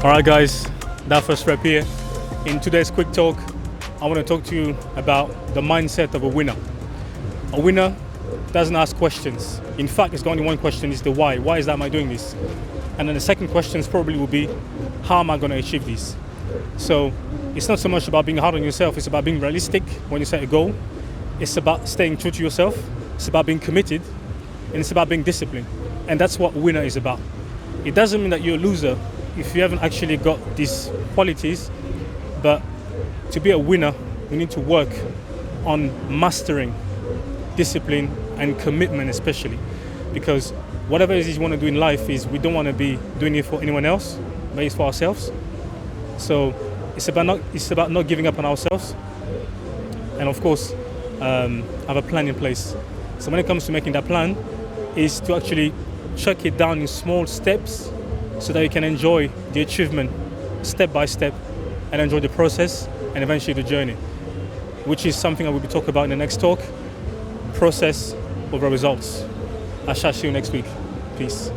Alright guys, that first rep here. In today's quick talk, I want to talk to you about the mindset of a winner. A winner doesn't ask questions. In fact, it's got only one question, is the why. Why is that am I doing this? And then the second question probably will be, how am I going to achieve this? So it's not so much about being hard on yourself, it's about being realistic when you set a goal. It's about staying true to yourself, it's about being committed, and it's about being disciplined. And that's what winner is about. It doesn't mean that you're a loser if you haven't actually got these qualities, but to be a winner, you need to work on mastering discipline and commitment especially, because whatever it is you want to do in life is we don't want to be doing it for anyone else, but it's for ourselves. So it's about not giving up on ourselves, and of course have a plan in place. So when it comes to making that plan, is to actually chuck it down in small steps so that you can enjoy the achievement step by step and enjoy the process and eventually the journey, which is something I will be talking about in the next talk. Process over results. I shall see you next week. Peace.